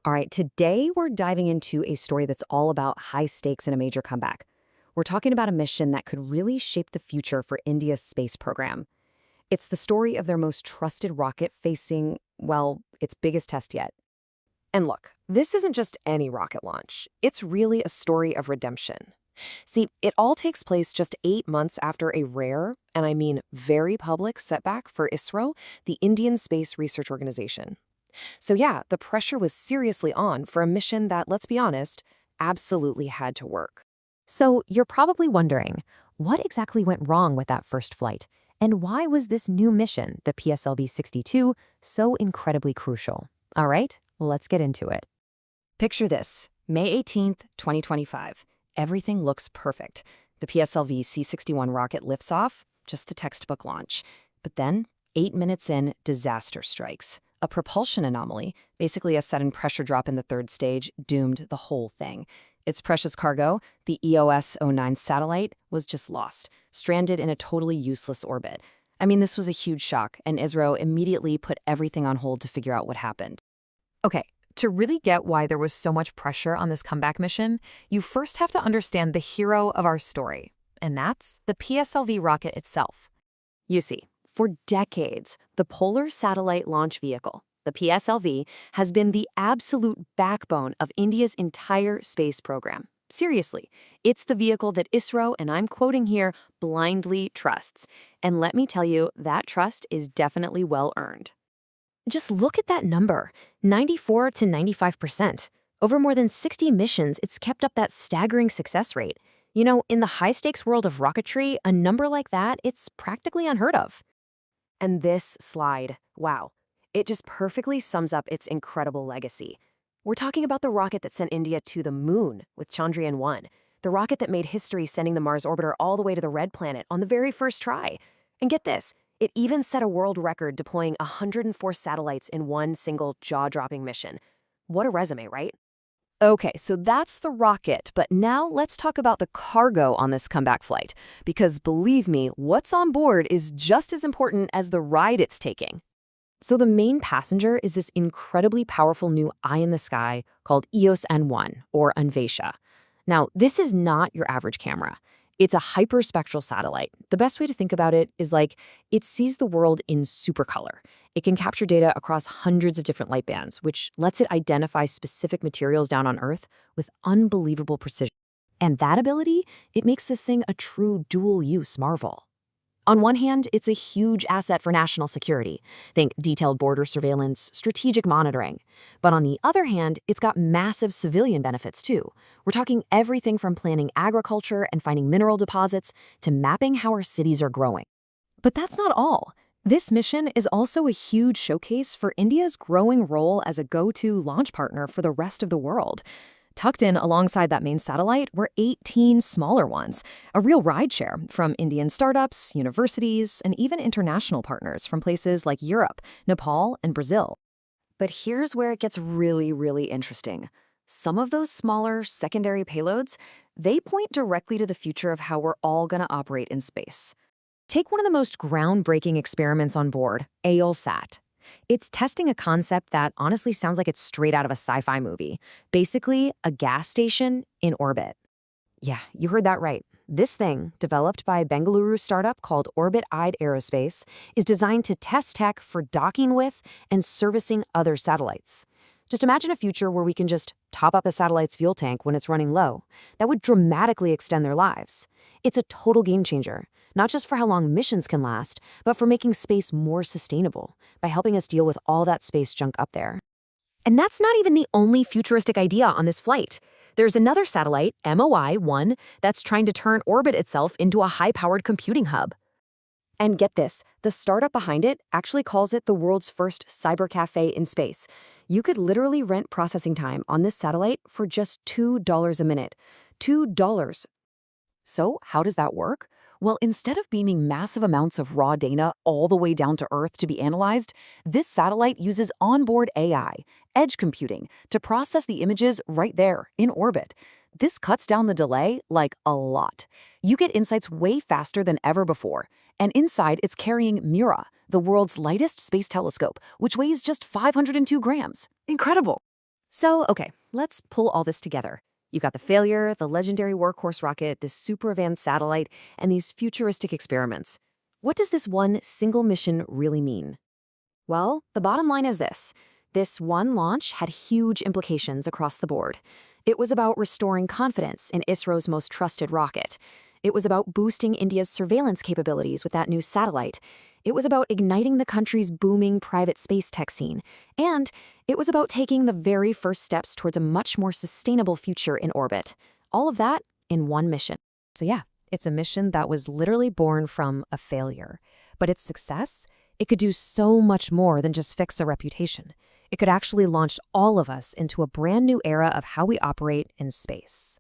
All right, today we're diving into a story that's all about high stakes and a major comeback. We're talking about a mission that could really shape the future for India's space program. It's the story of their most trusted rocket facing, well, its biggest test yet. And look, this isn't just any rocket launch. It's really a story of redemption. See, it all takes place just 8 months after a rare, and I mean very public setback for ISRO, the Indian Space Research Organization. So yeah, the pressure was seriously on for a mission that, let's be honest, absolutely had to work. So you're probably wondering, what exactly went wrong with that first flight? And why was this new mission, the PSLV-62, so incredibly crucial? All right, let's get into it. Picture this, May 18th, 2025. Everything looks perfect. The PSLV C-61 rocket lifts off, just the textbook launch. But then, 8 minutes in, disaster strikes. A propulsion anomaly, basically a sudden pressure drop in the third stage, doomed the whole thing. Its precious cargo, the EOS-09 satellite, was just lost, stranded in a totally useless orbit. I mean, this was a huge shock, and ISRO immediately put everything on hold to figure out what happened. Okay, to really get why there was so much pressure on this comeback mission, you first have to understand the hero of our story, and that's the PSLV rocket itself. You see, for decades, the Polar Satellite Launch Vehicle, the PSLV, has been the absolute backbone of India's entire space program. Seriously, it's the vehicle that ISRO, and I'm quoting here, blindly trusts. And let me tell you, that trust is definitely well earned. Just look at that number, 94 to 95%. Over more than 60 missions, it's kept up that staggering success rate. You know, in the high-stakes world of rocketry, a number like that, it's practically unheard of. And this slide, wow, it just perfectly sums up its incredible legacy. We're talking about the rocket that sent India to the moon with Chandrayaan-1, the rocket that made history sending the Mars orbiter all the way to the Red Planet on the very first try. And get this, it even set a world record deploying 104 satellites in one single jaw-dropping mission. What a resume, right? Okay, so that's the rocket, but now let's talk about the cargo on this comeback flight. Because believe me, what's on board is just as important as the ride it's taking. So the main passenger is this incredibly powerful new eye in the sky called EOS-N1, or Anvesha. Now, this is not your average camera. It's a hyperspectral satellite. The best way to think about it is like it sees the world in supercolor. It can capture data across hundreds of different light bands, which lets it identify specific materials down on Earth with unbelievable precision. And that ability, it makes this thing a true dual-use marvel. On one hand, it's a huge asset for national security. Think detailed border surveillance, strategic monitoring. But on the other hand, it's got massive civilian benefits too. We're talking everything from planning agriculture and finding mineral deposits to mapping how our cities are growing. But that's not all. This mission is also a huge showcase for India's growing role as a go-to launch partner for the rest of the world. Tucked in alongside that main satellite were 18 smaller ones, a real rideshare from Indian startups, universities, and even international partners from places like Europe, Nepal, and Brazil. But here's where it gets really, really interesting. Some of those smaller secondary payloads, they point directly to the future of how we're all going to operate in space. Take one of the most groundbreaking experiments on board, AOLSat. It's testing a concept that honestly sounds like it's straight out of a sci-fi movie. Basically, a gas station in orbit. Yeah, you heard that right. This thing, developed by a Bengaluru startup called Orbit-Eyed Aerospace, is designed to test tech for docking with and servicing other satellites. Just imagine a future where we can just top up a satellite's fuel tank when it's running low. That would dramatically extend their lives. It's a total game changer, not just for how long missions can last, but for making space more sustainable by helping us deal with all that space junk up there. And that's not even the only futuristic idea on this flight. There's another satellite, MOI-1, that's trying to turn orbit itself into a high-powered computing hub. And get this, the startup behind it actually calls it the world's first Cybercafe in space. You could literally rent processing time on this satellite for just $2 a minute. $2. So how does that work? Well, instead of beaming massive amounts of raw data all the way down to Earth to be analyzed, this satellite uses onboard AI, edge computing, to process the images right there, in orbit. This cuts down the delay, like, a lot. You get insights way faster than ever before. And inside, it's carrying Mira, the world's lightest space telescope, which weighs just 502 grams. Incredible! So, okay, let's pull all this together. You've got the failure, the legendary workhorse rocket, this super advanced satellite, and these futuristic experiments. What does this one single mission really mean? Well, the bottom line is this. This one launch had huge implications across the board. It was about restoring confidence in ISRO's most trusted rocket. It was about boosting India's surveillance capabilities with that new satellite. It was about igniting the country's booming private space tech scene. And it was about taking the very first steps towards a much more sustainable future in orbit. All of that in one mission. So yeah, it's a mission that was literally born from a failure. But its success, it could do so much more than just fix a reputation. It could actually launch all of us into a brand new era of how we operate in space.